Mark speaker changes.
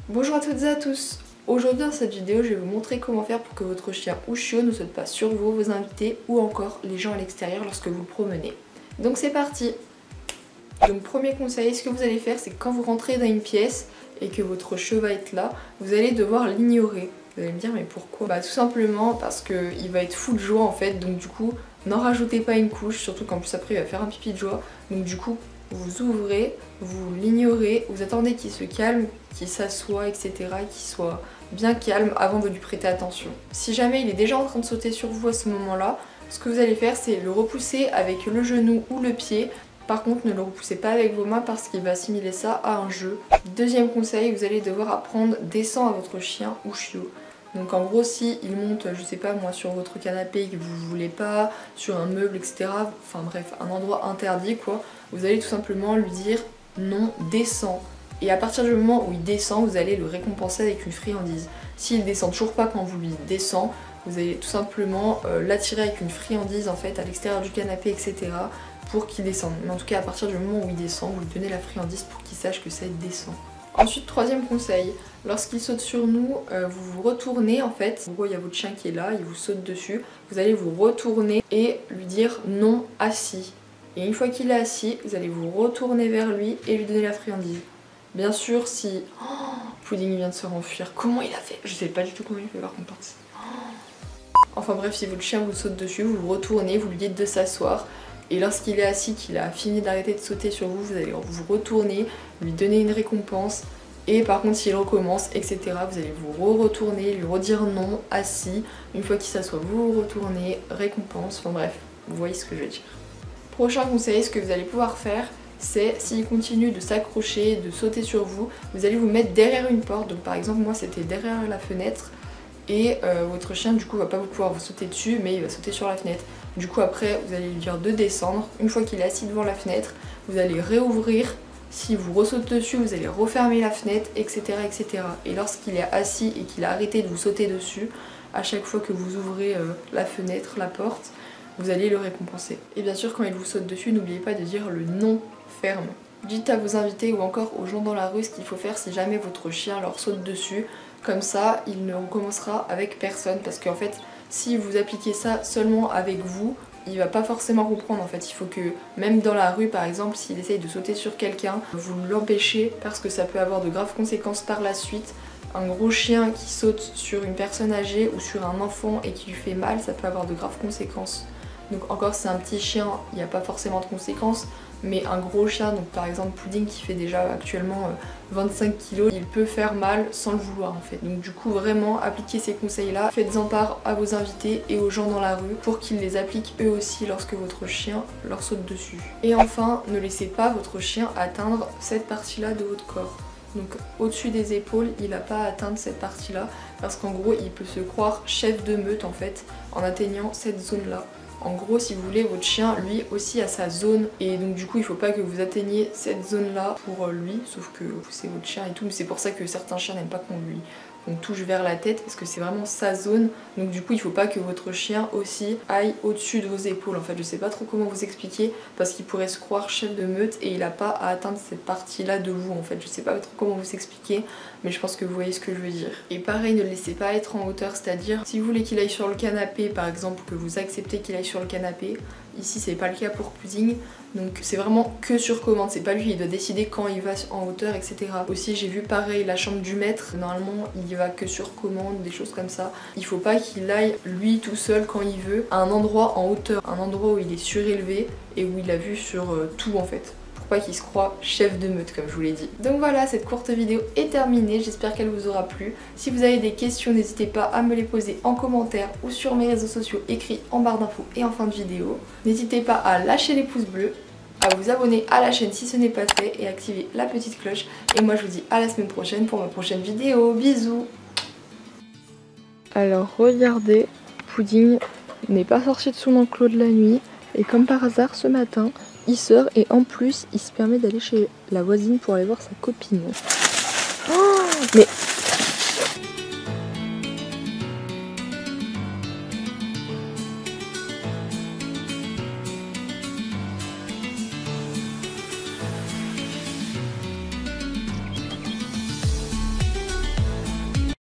Speaker 1: Bonjour à toutes et à tous. Aujourd'hui dans cette vidéo je vais vous montrer comment faire pour que votre chien ou chiot ne saute pas sur vous, vos invités ou encore les gens à l'extérieur lorsque vous le promenez. Donc c'est parti. Donc premier conseil, ce que vous allez faire c'est que quand vous rentrez dans une pièce et que votre chiot va être là, vous allez devoir l'ignorer. Vous allez me dire mais pourquoi? Bah tout simplement parce qu'il va être fou de joie en fait, donc du coup n'en rajoutez pas une couche, surtout qu'en plus après il va faire un pipi de joie, donc du coup vous ouvrez, vous l'ignorez, vous attendez qu'il se calme, qu'il s'assoie, etc., qu'il soit bien calme avant de lui prêter attention. Si jamais il est déjà en train de sauter sur vous à ce moment-là, ce que vous allez faire c'est le repousser avec le genou ou le pied. Par contre ne le repoussez pas avec vos mains parce qu'il va assimiler ça à un jeu. Deuxième conseil, vous allez devoir apprendre descend à votre chien ou chiot. Donc en gros si il monte, je sais pas moi, sur votre canapé et que vous voulez pas, sur un meuble, etc. Enfin bref, un endroit interdit quoi, vous allez tout simplement lui dire non, descends. Et à partir du moment où il descend, vous allez le récompenser avec une friandise. S'il descend toujours pas quand vous lui descend, vous allez tout simplement l'attirer avec une friandise en fait à l'extérieur du canapé, etc. pour qu'il descende. Mais en tout cas à partir du moment où il descend, vous lui donnez la friandise pour qu'il sache que ça descend. Ensuite, troisième conseil, lorsqu'il saute sur nous, vous vous retournez en fait. En gros, il y a votre chien qui est là, il vous saute dessus. Vous allez vous retourner et lui dire non, assis. Et une fois qu'il est assis, vous allez vous retourner vers lui et lui donner la friandise. Bien sûr, si... Oh, Pudding vient de se renfuir. Comment il a fait? Je sais pas du tout comment il fait par contre. Enfin bref, si votre chien vous saute dessus, vous vous retournez, vous lui dites de s'asseoir. Et lorsqu'il est assis, qu'il a fini d'arrêter de sauter sur vous, vous allez vous retourner, lui donner une récompense. Et par contre, s'il recommence, etc., vous allez vous retourner, lui redire non, assis. Une fois qu'il s'assoit, vous vous retournez, récompense. Enfin bref, vous voyez ce que je veux dire. Prochain conseil, ce que vous allez pouvoir faire, c'est s'il continue de s'accrocher, de sauter sur vous, vous allez vous mettre derrière une porte. Donc par exemple, moi c'était derrière la fenêtre. Et votre chien du coup va pas pouvoir vous sauter dessus, mais il va sauter sur la fenêtre. Du coup après vous allez lui dire de descendre. Une fois qu'il est assis devant la fenêtre, vous allez réouvrir. Si vous ressautez dessus, vous allez refermer la fenêtre, etc. etc. Et lorsqu'il est assis et qu'il a arrêté de vous sauter dessus, à chaque fois que vous ouvrez la fenêtre, la porte, vous allez le récompenser. Et bien sûr quand il vous saute dessus, n'oubliez pas de dire le non ferme. Dites à vos invités ou encore aux gens dans la rue ce qu'il faut faire si jamais votre chien leur saute dessus. Comme ça, il ne recommencera avec personne. Parce qu'en fait, si vous appliquez ça seulement avec vous, il va pas forcément comprendre. En fait, il faut que, même dans la rue par exemple, s'il essaye de sauter sur quelqu'un, vous l'empêchez parce que ça peut avoir de graves conséquences par la suite. Un gros chien qui saute sur une personne âgée ou sur un enfant et qui lui fait mal, ça peut avoir de graves conséquences. Donc encore, c'est un petit chien, il n'y a pas forcément de conséquences. Mais un gros chien, donc par exemple Pudding qui fait déjà actuellement 25 kg, il peut faire mal sans le vouloir en fait. Donc du coup vraiment appliquez ces conseils là, faites-en part à vos invités et aux gens dans la rue pour qu'ils les appliquent eux aussi lorsque votre chien leur saute dessus. Et enfin, ne laissez pas votre chien atteindre cette partie là de votre corps. Donc au-dessus des épaules, il n'a pas à atteindre cette partie là parce qu'en gros il peut se croire chef de meute en fait en atteignant cette zone là. En gros, si vous voulez, votre chien, lui aussi a sa zone. Et donc du coup, il faut pas que vous atteigniez cette zone-là pour lui. Sauf que c'est votre chien et tout. Mais c'est pour ça que certains chiens n'aiment pas qu'on touche vers la tête. Parce que c'est vraiment sa zone. Donc du coup, il faut pas que votre chien aussi aille au-dessus de vos épaules. En fait, je sais pas trop comment vous expliquer. Parce qu'il pourrait se croire chef de meute. Et il a pas à atteindre cette partie-là de vous. En fait, je sais pas trop comment vous expliquer. Mais je pense que vous voyez ce que je veux dire. Et pareil, ne le laissez pas être en hauteur. C'est-à-dire, si vous voulez qu'il aille sur le canapé, par exemple, que vous acceptez qu'il aille sur le canapé. Ici c'est pas le cas pour Pudding, donc c'est vraiment que sur commande, c'est pas lui, il doit décider quand il va en hauteur, etc. Aussi j'ai vu pareil la chambre du maître, normalement il y va que sur commande, des choses comme ça. Il faut pas qu'il aille lui tout seul quand il veut à un endroit en hauteur, un endroit où il est surélevé et où il a vu sur tout en fait. Pas qu'il se croit chef de meute comme je vous l'ai dit. Donc voilà, cette courte vidéo est terminée, j'espère qu'elle vous aura plu. Si vous avez des questions, n'hésitez pas à me les poser en commentaire ou sur mes réseaux sociaux écrits en barre d'infos et en fin de vidéo. N'hésitez pas à lâcher les pouces bleus, à vous abonner à la chaîne si ce n'est pas fait et activer la petite cloche. Et moi je vous dis à la semaine prochaine pour ma prochaine vidéo. Bisous. Alors regardez, Pudding n'est pas sorti de son enclos de la nuit et comme par hasard ce matin, il sort et en plus il se permet d'aller chez la voisine pour aller voir sa copine. Oh, mais